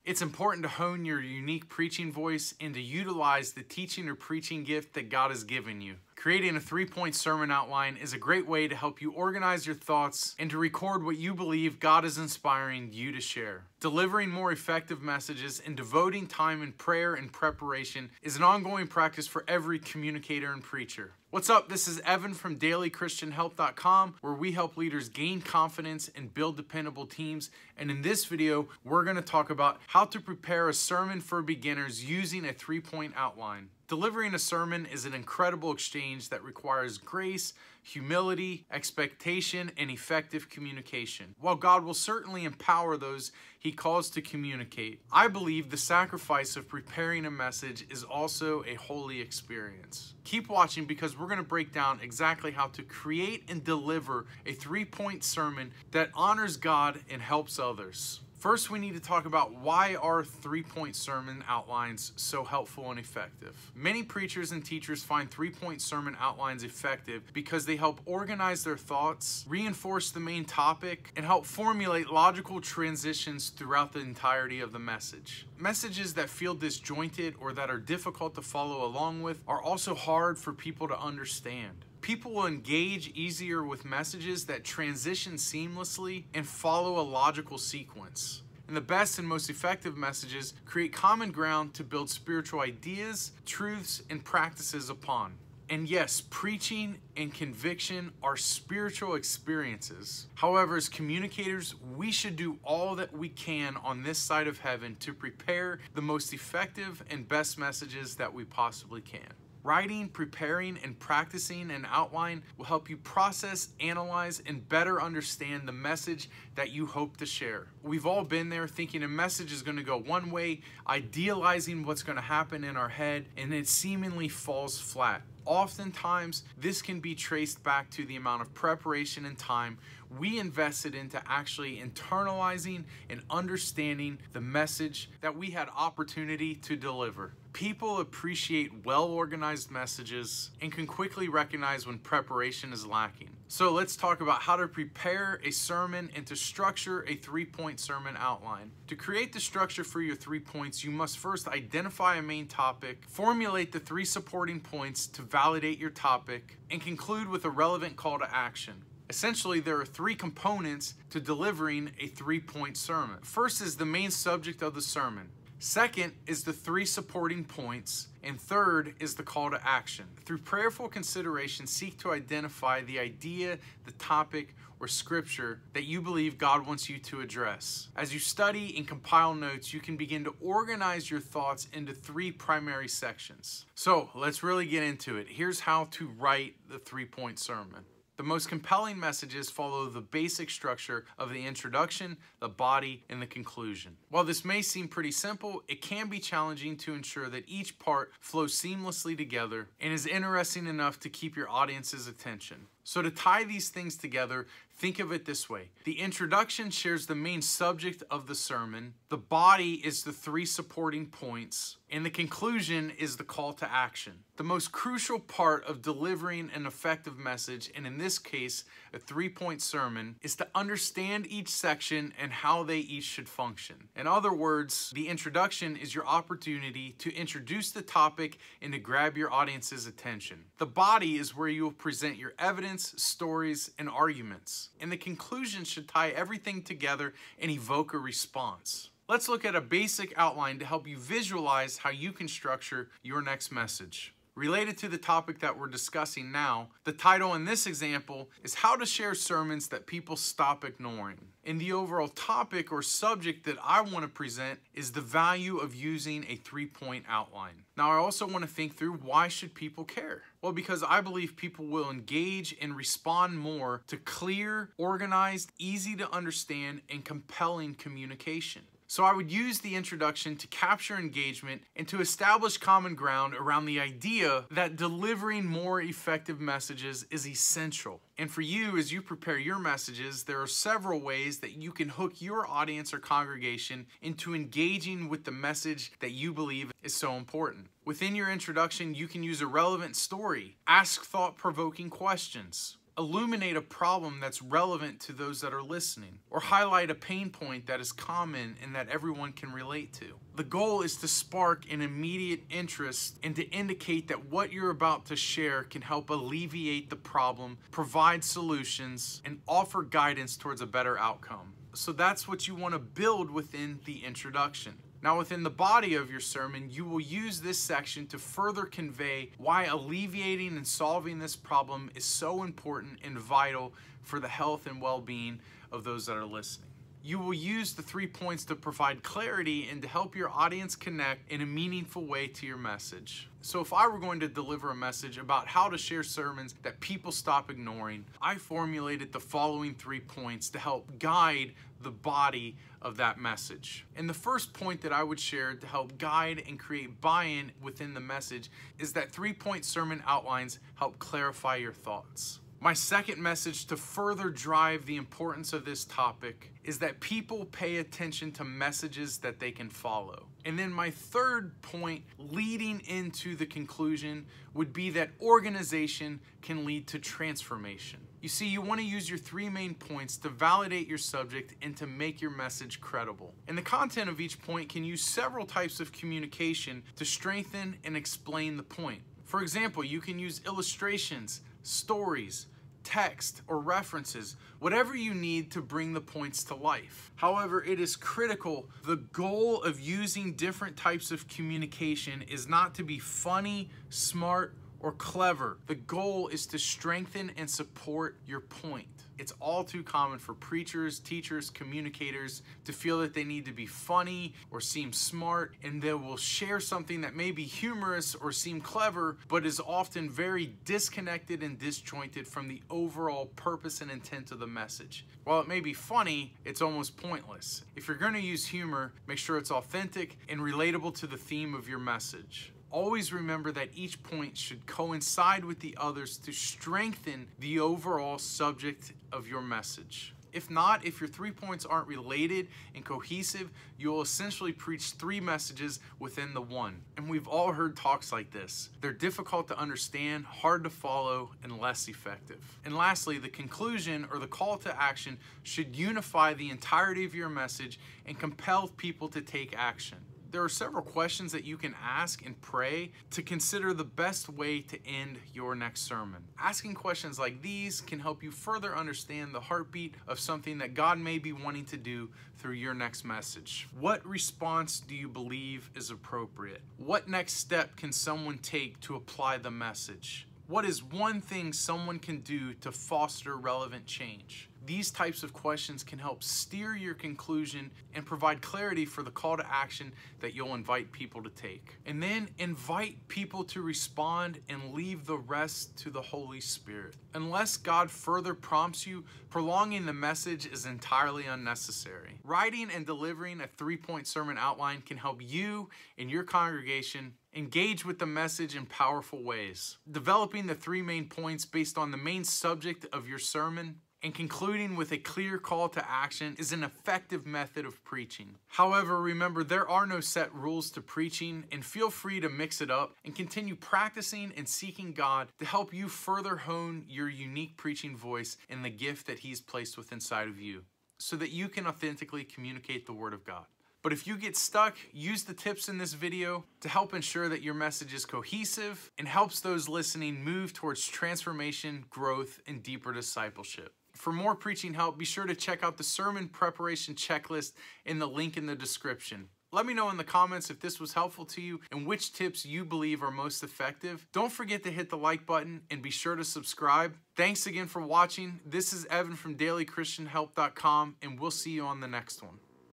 It's important to hone your unique preaching voice and to utilize the teaching or preaching gift that God has given you. Creating a 3-point sermon outline is a great way to help you organize your thoughts and to record what you believe God is inspiring you to share. Delivering more effective messages and devoting time in prayer and preparation is an ongoing practice for every communicator and preacher. What's up? This is Evan from dailychristianhelp.com, where we help leaders gain confidence and build dependable teams. And in this video, we're going to talk about how to prepare a sermon for beginners using a 3-point outline. Delivering a sermon is an incredible exchange that requires grace, humility, expectation, and effective communication. While God will certainly empower those He calls to communicate, I believe the sacrifice of preparing a message is also a holy experience. Keep watching because we're going to break down exactly how to create and deliver a 3-point sermon that honors God and helps others. First, we need to talk about why are 3-point sermon outlines so helpful and effective. Many preachers and teachers find 3-point sermon outlines effective because they help organize their thoughts, reinforce the main topic, and help formulate logical transitions throughout the entirety of the message. Messages that feel disjointed or that are difficult to follow along with are also hard for people to understand. People will engage easier with messages that transition seamlessly and follow a logical sequence. And the best and most effective messages create common ground to build spiritual ideas, truths, and practices upon. And yes, preaching and conviction are spiritual experiences. However, as communicators, we should do all that we can on this side of heaven to prepare the most effective and best messages that we possibly can. Writing, preparing, and practicing an outline will help you process, analyze, and better understand the message that you hope to share. We've all been there thinking a message is going to go one way, idealizing what's going to happen in our head, and it seemingly falls flat. Oftentimes, this can be traced back to the amount of preparation and time we invested into actually internalizing and understanding the message that we had opportunity to deliver. People appreciate well-organized messages and can quickly recognize when preparation is lacking. So let's talk about how to prepare a sermon and to structure a 3-point sermon outline. To create the structure for your 3 points, you must first identify a main topic, formulate the 3 supporting points to validate your topic, and conclude with a relevant call to action. Essentially, there are 3 components to delivering a 3-point sermon. First is the main subject of the sermon. Second is the 3 supporting points. And third is the call to action. Through prayerful consideration, seek to identify the idea, the topic, or scripture that you believe God wants you to address. As you study and compile notes, you can begin to organize your thoughts into 3 primary sections. So let's really get into it. Here's how to write the 3-point sermon. The most compelling messages follow the basic structure of the introduction, the body, and the conclusion. While this may seem pretty simple, it can be challenging to ensure that each part flows seamlessly together and is interesting enough to keep your audience's attention. So to tie these things together, think of it this way. The introduction shares the main subject of the sermon, the body is the 3 supporting points, and the conclusion is the call to action. The most crucial part of delivering an effective message, and in this case, a 3-point sermon, is to understand each section and how they each should function. In other words, the introduction is your opportunity to introduce the topic and to grab your audience's attention. The body is where you will present your evidence, stories, and arguments. And the conclusion should tie everything together and evoke a response. Let's look at a basic outline to help you visualize how you can structure your next message. Related to the topic that we're discussing now, the title in this example is How to Share Sermons That People Stop Ignoring. And the overall topic or subject that I want to present is the value of using a 3-point outline. Now, I also want to think through why should people care? Well, because I believe people will engage and respond more to clear, organized, easy to understand, and compelling communication. So I would use the introduction to capture engagement and to establish common ground around the idea that delivering more effective messages is essential. And for you, as you prepare your messages, there are several ways that you can hook your audience or congregation into engaging with the message that you believe is so important. Within your introduction, you can use a relevant story, ask thought-provoking questions, illuminate a problem that's relevant to those that are listening, or highlight a pain point that is common and that everyone can relate to. The goal is to spark an immediate interest and to indicate that what you're about to share can help alleviate the problem, provide solutions, and offer guidance towards a better outcome. So that's what you want to build within the introduction. Now, within the body of your sermon, you will use this section to further convey why alleviating and solving this problem is so important and vital for the health and well-being of those that are listening. You will use the 3 points to provide clarity and to help your audience connect in a meaningful way to your message. So if I were going to deliver a message about how to share sermons that people stop ignoring, I formulated the following 3 points to help guide the body of that message. And the first point that I would share to help guide and create buy-in within the message is that 3-point sermon outlines help clarify your thoughts. My second message to further drive the importance of this topic is that people pay attention to messages that they can follow. And then my third point leading into the conclusion would be that organization can lead to transformation. You see, you want to use your 3 main points to validate your subject and to make your message credible. And the content of each point can use several types of communication to strengthen and explain the point. For example, you can use illustrations, stories, text, or references, whatever you need to bring the points to life. However, it is critical. The goal of using different types of communication is not to be funny, smart, or clever. The goal is to strengthen and support your point. It's all too common for preachers, teachers, communicators to feel that they need to be funny or seem smart, and they will share something that may be humorous or seem clever, but is often very disconnected and disjointed from the overall purpose and intent of the message. While it may be funny, it's almost pointless. If you're going to use humor, make sure it's authentic and relatable to the theme of your message. Always remember that each point should coincide with the others to strengthen the overall subject of your message. If not, if your 3 points aren't related and cohesive, you'll essentially preach 3 messages within the one. And we've all heard talks like this. They're difficult to understand, hard to follow, and less effective. And lastly, the conclusion or the call to action should unify the entirety of your message and compel people to take action. There are several questions that you can ask and pray to consider the best way to end your next sermon. Asking questions like these can help you further understand the heartbeat of something that God may be wanting to do through your next message. What response do you believe is appropriate? What next step can someone take to apply the message? What is one thing someone can do to foster relevant change? These types of questions can help steer your conclusion and provide clarity for the call to action that you'll invite people to take. And then invite people to respond and leave the rest to the Holy Spirit. Unless God further prompts you, prolonging the message is entirely unnecessary. Writing and delivering a 3-point sermon outline can help you and your congregation engage with the message in powerful ways. Developing the 3 main points based on the main subject of your sermon and concluding with a clear call to action is an effective method of preaching. However, remember, there are no set rules to preaching, and feel free to mix it up and continue practicing and seeking God to help you further hone your unique preaching voice and the gift that He's placed within inside of you so that you can authentically communicate the Word of God. But if you get stuck, use the tips in this video to help ensure that your message is cohesive and helps those listening move towards transformation, growth, and deeper discipleship. For more preaching help, be sure to check out the sermon preparation checklist in the link in the description. Let me know in the comments if this was helpful to you and which tips you believe are most effective. Don't forget to hit the like button and be sure to subscribe. Thanks again for watching. This is Evan from dailychristianhelp.com, and we'll see you on the next one.